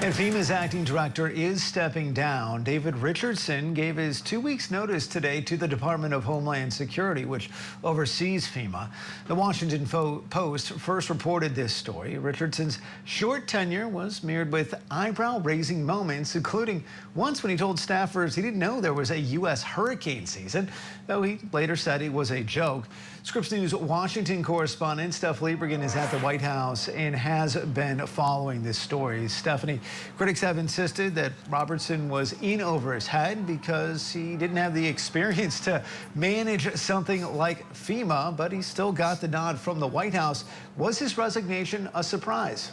And FEMA's acting director is stepping down. David Richardson gave his 2 weeks notice today to the Department of Homeland Security, which oversees FEMA. The Washington Post first reported this story. Richardson's short tenure was mirrored with eyebrow-raising moments, including once when he told staffers he didn't know there was a U.S. hurricane season, though he later said it was a joke. Scripps News Washington correspondent Stephanie Lieberman is at the White House and has been following this story. Stephanie, critics have insisted that Robertson was in over his head because he didn't have the experience to manage something like FEMA, but he still got the nod from the White House. Was his resignation a surprise?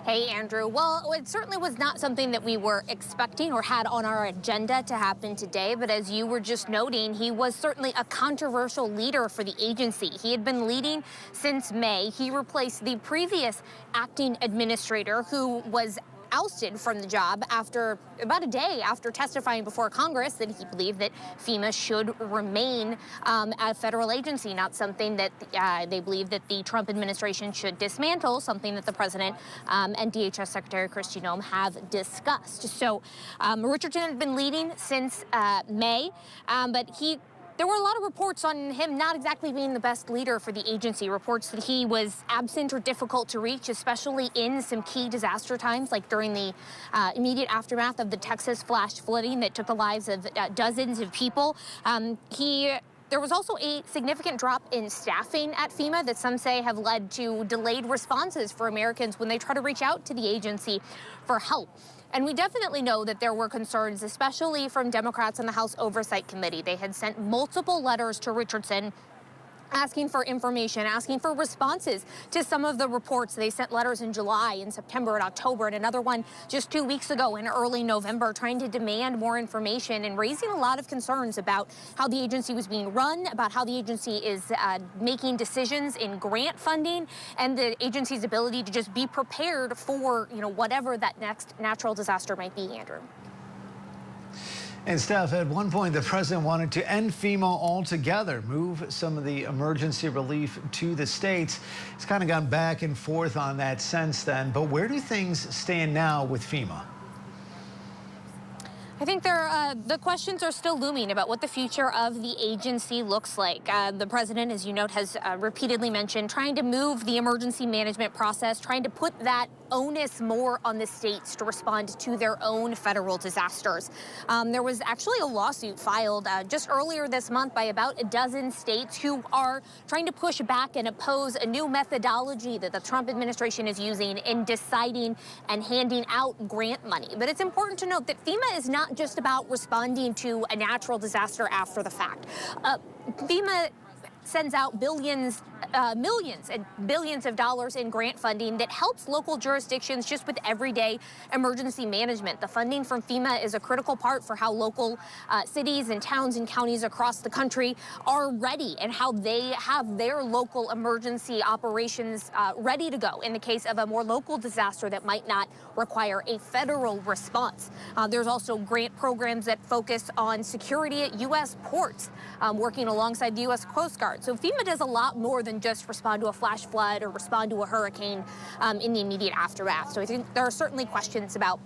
Hey, Andrew. Well, it certainly was not something that we were expecting or had on our agenda to happen today. But as you were just noting, he was certainly a controversial leader for the agency. He had been leading since May. He replaced the previous acting administrator who was ousted from the job after about a day after testifying before Congress that he believed that FEMA should remain a federal agency, not something that they believe that the Trump administration should dismantle, something that the president and DHS Secretary Kristi Noem have discussed. So Richardson had been leading since May, but there were a lot of reports on him not exactly being the best leader for the agency. Reports that he was absent or difficult to reach, especially in some key disaster times, like during the immediate aftermath of the Texas flash flooding that took the lives of dozens of people. There was also a significant drop in staffing at FEMA that some say have led to delayed responses for Americans when they try to reach out to the agency for help. And we definitely know that there were concerns, especially from Democrats on the House Oversight Committee. They had sent multiple letters to Richardson asking for information, asking for responses to some of the reports. They sent letters in July, in September, and October, and another one just 2 weeks ago in early November, trying to demand more information and raising a lot of concerns about how the agency was being run, about how the agency is making decisions in grant funding, and the agency's ability to just be prepared for, whatever that next natural disaster might be, Andrew. And Steph, at one point, the president wanted to end FEMA altogether, move some of the emergency relief to the states. It's kind of gone back and forth on that since then. But where do things stand now with FEMA? I think the questions are still looming about what the future of the agency looks like. The president, as you note, has repeatedly mentioned trying to move the emergency management process, trying to put that onus more on the states to respond to their own federal disasters. There was actually a lawsuit filed just earlier this month by about a dozen states who are trying to push back and oppose a new methodology that the Trump administration is using in deciding and handing out grant money. But it's important to note that FEMA is not just about responding to a natural disaster after the fact. FEMA sends out millions and billions of dollars in grant funding that helps local jurisdictions just with everyday emergency management. The funding from FEMA is a critical part for how local cities and towns and counties across the country are ready and how they have their local emergency operations ready to go in the case of a more local disaster that might not require a federal response. There's also grant programs that focus on security at U.S. ports, working alongside the U.S. Coast Guard. So FEMA does a lot more than just respond to a flash flood or respond to a hurricane in the immediate aftermath. So I think there are certainly questions about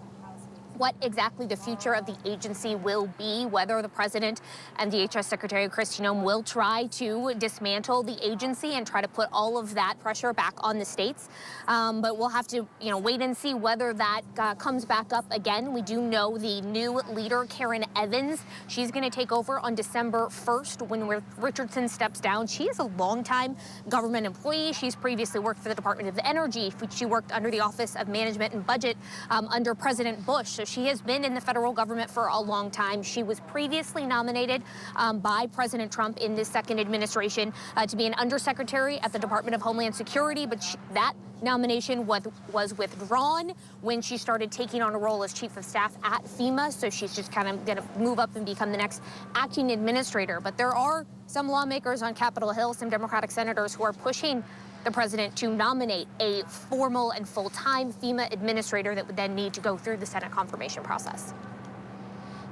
what exactly the future of the agency will be, whether the president and DHS Secretary Kristi Noem will try to dismantle the agency and try to put all of that pressure back on the states. But we'll have to, wait and see whether that comes back up again. We do know the new leader, Karen Evans, she's going to take over on December 1st when Richardson steps down. She is a longtime government employee. She's previously worked for the Department of Energy. She worked under the Office of Management and Budget under President Bush. So she has been in the federal government for a long time. She was previously nominated by President Trump in this second administration to be an undersecretary at the Department of Homeland Security, but that nomination was withdrawn when she started taking on a role as chief of staff at FEMA. So she's just kind of going to move up and become the next acting administrator. But there are some lawmakers on Capitol Hill, some Democratic senators who are pushing the president to nominate a formal and full-time FEMA administrator that would then need to go through the Senate confirmation process.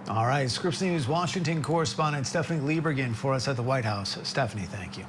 All right, Scripps News Washington correspondent Stephanie Lieberman for us at the White House. Stephanie, thank you.